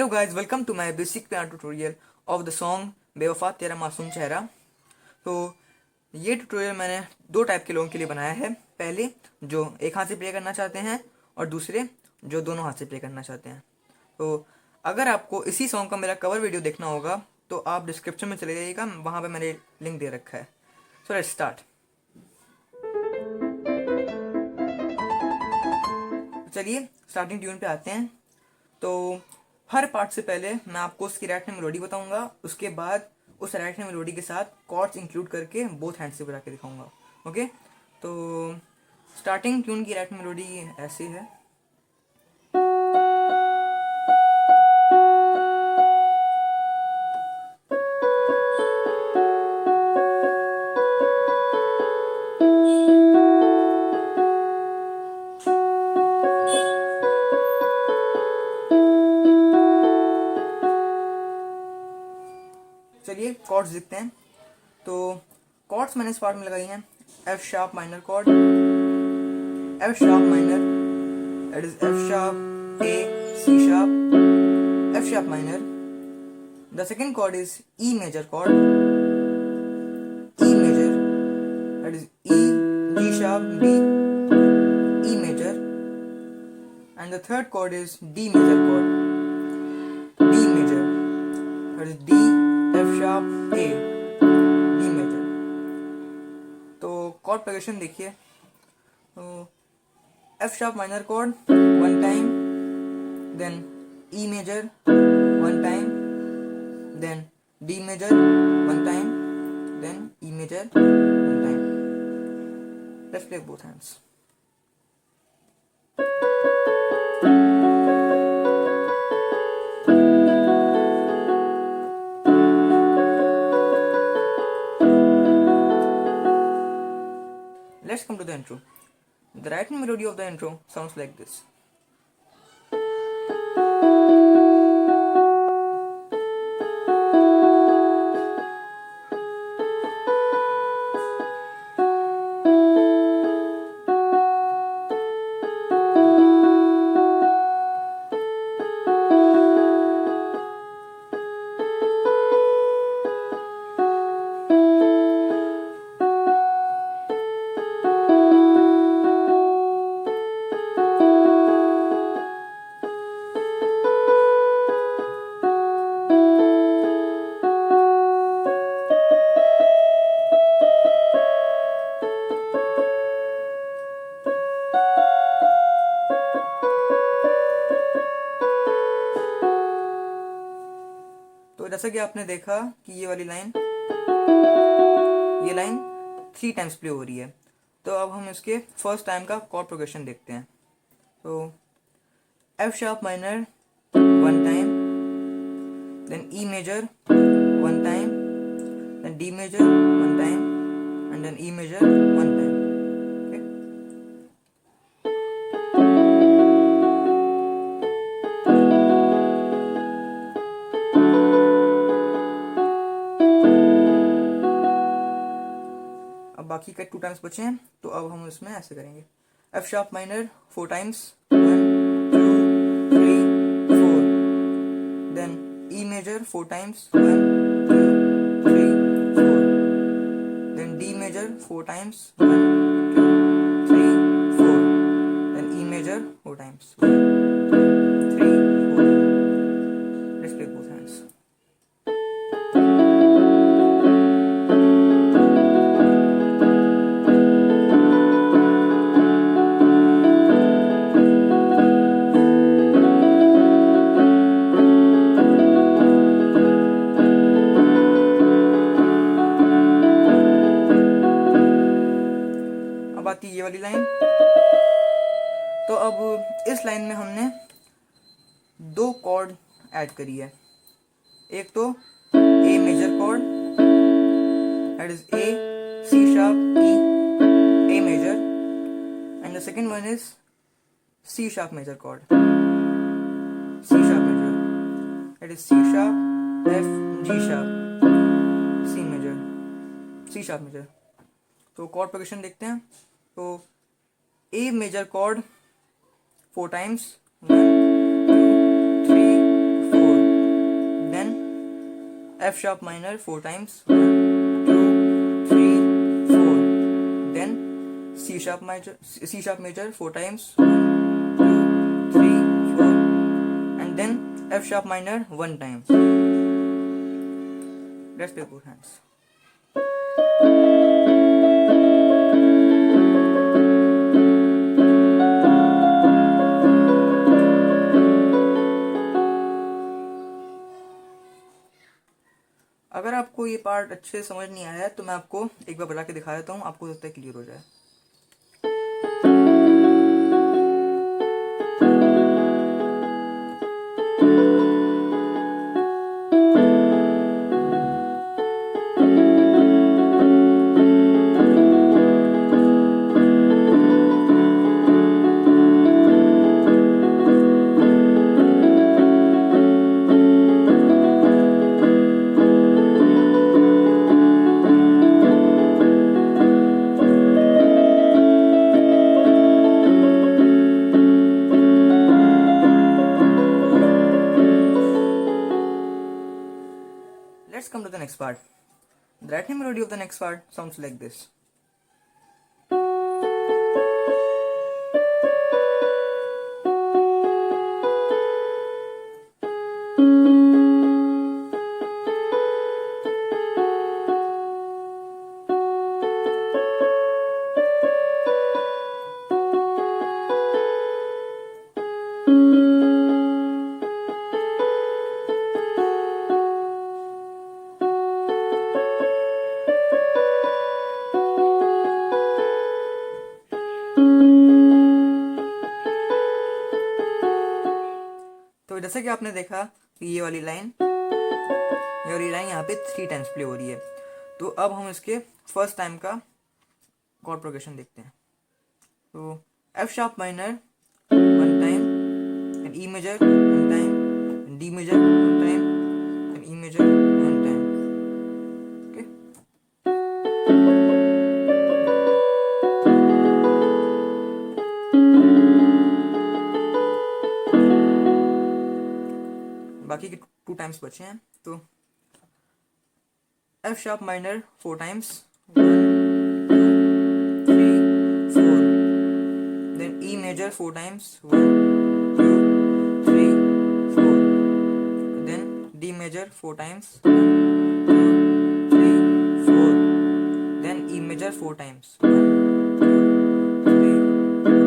Hello guys, welcome to my basic piano tutorial of the song Bewafa Tera मासूम चेहरा। तो ये ट्यूटोरियल मैंने दो टाइप के लोगों के लिए बनाया है। पहले जो एक हाथ से प्ले करना चाहते हैं और दूसरे जो दोनों हाथ से प्ले करना चाहते हैं। तो अगर आपको इसी सॉन्ग का मेरा कवर वीडियो देखना होगा तो आप डिस्क्रिप्शन में चले जाइएगा, वहाँ पर मैंने लिंक दे रखा है। So let's start. चलिए स्टार्टिंग ट्यून पे आते हैं। तो हर पार्ट से पहले मैं आपको उसकी राइट हैंड मेलोडी बताऊंगा, उसके बाद उस राइट हैंड मेलोडी के साथ कॉर्ड्स इंक्लूड करके बोथ हैंड से बजा के दिखाऊंगा। ओके, तो स्टार्टिंग ट्यून की राइट हैंड मेलोडी ऐसे है। चलिए कॉर्ड्स देखते हैं। तो कॉर्ड्स मैंने इस पार्ट में लगाई हैं। F sharp minor chord, F sharp minor, that is F sharp, A, C sharp, F sharp minor. The second chord is E major chord, E major, that is E, G sharp, B, E major, and the third chord is D major chord, D major, that is D, F sharp, A, D major. तो chord progression देखिए। तो F sharp minor chord one time, then E major one time, then D major one time, then E major one time. Let's play both hands. Let's come to the intro. The right hand melody of the intro sounds like this. तो जैसा कि आपने देखा कि ये वाली line, ये line 3 times play हो रही है। तो अब हम इसके फर्स्ट टाइम का कॉर्ड प्रोग्रेशन देखते हैं। तो F sharp minor one time, then E major one time, then D major one time, and then E major one time. बाकी के 2 टाइम्स बचे हैं, तो अब हम इसमें ऐसे करेंगे। F sharp minor 4 times, 1 2 3 4, then E major 4 times, 1 2 3 4, then D major 4 times, 1 2 3 4, then E major 4 times, 1 2 3 4। Let's play both hands. अब आती है ये वाली लाइन। तो अब इस लाइन में हमने 2 कॉर्ड ऐड करी है। एक तो A major chord, that is A, C sharp, E, A major, and the second one is C sharp major chord, C sharp major, that is C sharp, F, G sharp, C major, C sharp major. तो chord progression देखते हैं। तो A major chord 4 times, 1 2 3 4, F sharp minor 4 times, 1, 2, 3, 4. Then C sharp major 4 times, 1, 2, 3, 4. And then F sharp minor 1 time. Let's play both hands. अगर आपको ये part अच्छे से समझ नहीं आया है तो मैं आपको एक बार बजा के दिखा देता हूँ, आपको हो सकता है क्लियर हो जाए। Let's come to the next part. The writing melody of the next part sounds like this. तो जैसे कि आपने देखा कि ये वाली लाइन यहाँ पे 3 टाइम्स प्ले हो रही है। तो अब हम इसके फर्स्ट टाइम का कॉर्ड प्रोग्रेशन देखते हैं। तो F sharp minor 1 time, and E major 1 time, and D major 1 time, and E major 1 time. Okay, बाकी के 2 टाइम्स बचे हैं। तो F sharp minor 4 times, 1, 2, 3, 4. Then E major 4 times, 1, 2, 3, 4. Then D major 4 times, 1, 2, 3, 4. Then E major 4 times, 1, 2, 3, 4.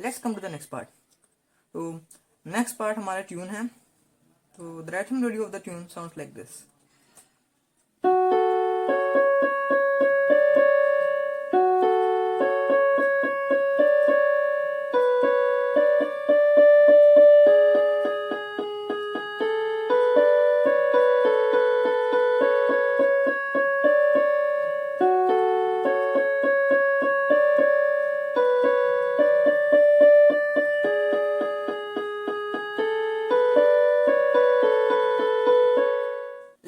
Let's come to the next part. तो next part हमारा tune है। तो the writing melody of the tune sounds like this.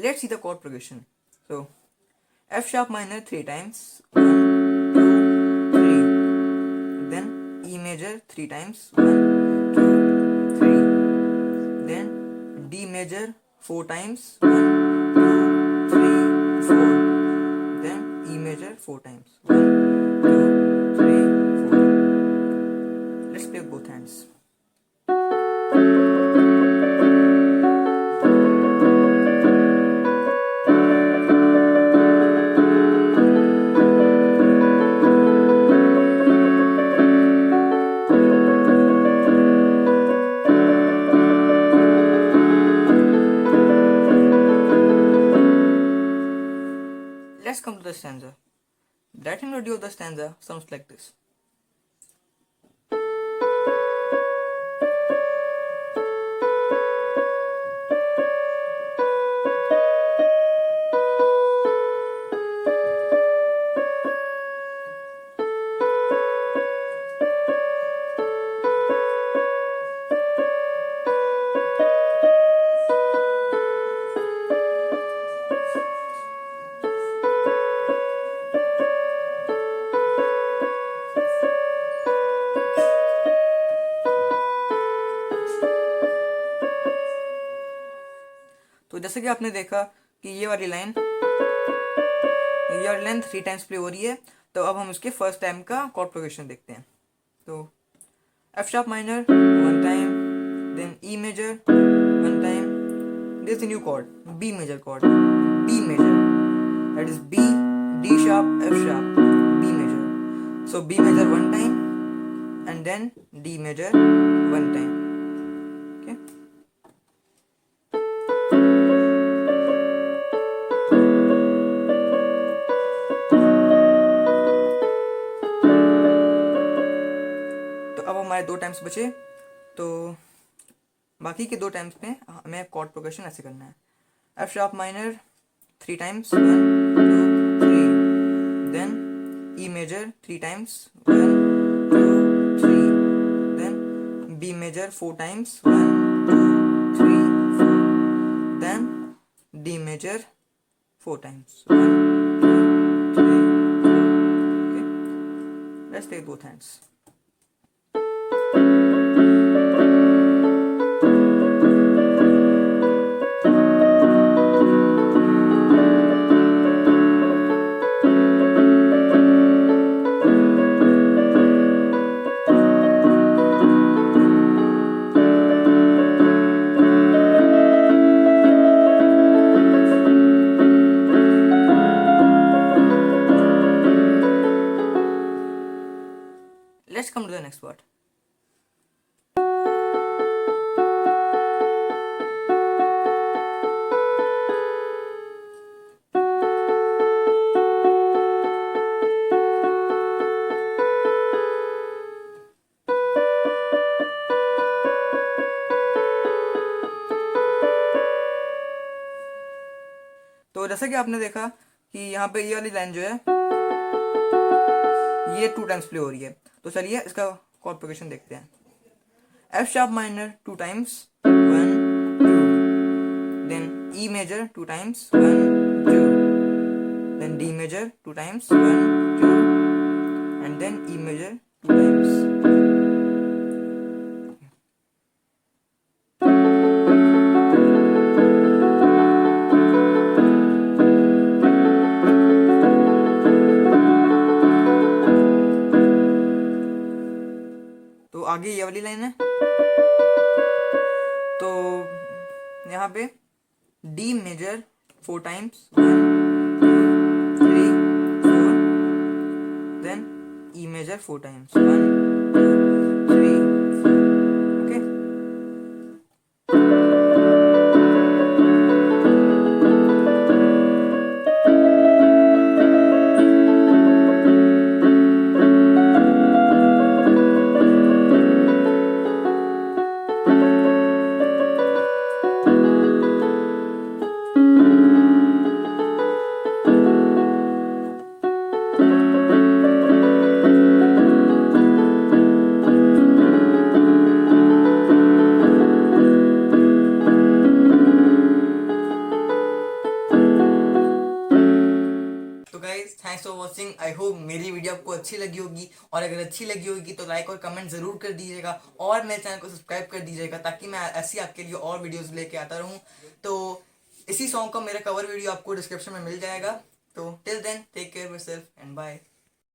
Let's see the chord progression. So F sharp minor 3 times, 1, 2, 3. Then E major 3 times, 1, 2, 3. Then D major 4 times, 1, 2, 3, 4. Then E major 4 times, 1, 2, 3, 4. Let's play both hands. Let's come to the stanza. The writing melody of the stanza sounds like this. तो जैसे कि आपने देखा कि ये वाली line 3 times play हो रही है, तो अब हम इसके फर्स्ट टाइम का कॉर्ड प्रोग्रेशन देखते हैं। तो F sharp minor 1 time, then E major 1 time, this is the new chord B major chord, B major, that is B, D sharp, F sharp, B major. So B major 1 time and then D major 1 time. Okay. तो अब हमारे 2 times बचे, तो बाकी के 2 times में हमें chord progression ऐसे करना है। F sharp minor 3 times 1 2 3, then E major 3 times 1 2 3, then B major 4 times 1 2 3 4, then D major 4 times 1 2 3 4. Okay, let's take both hands. Let's come to the next word. तो जैसा कि आपने देखा कि यहाँ पे ये वाली लाइन जो है ये 2 टाइम्स प्ले हो रही है, तो चलिए इसका कॉर्ड प्रोग्रेशन देखते हैं। F sharp minor 2 times 1 2, then E major 2 times 1 2, then D major 2 times 1 2, and then E major 2 times. तो आगे ये वाली लाइन है, तो यहाँ पे D major 4 times 1 2 3 4, then E major 4 times 1 2 3 4. Okay, guys thanks for watching. I hope मेरी video आपको अच्छी लगी होगी, और अगर अच्छी लगी होगी तो लाइक और कमेंट जरूर कर दीजिएगा, और मेरे चैनल को सब्सक्राइब कर दीजिएगा ताकि मैं ऐसी आपके लिए और वीडियोस लेके आता रहूं। तो इसी सॉन्ग का मेरा कवर वीडियो आपको डिस्क्रिप्शन में मिल जाएगा। तो till then take care yourself and bye.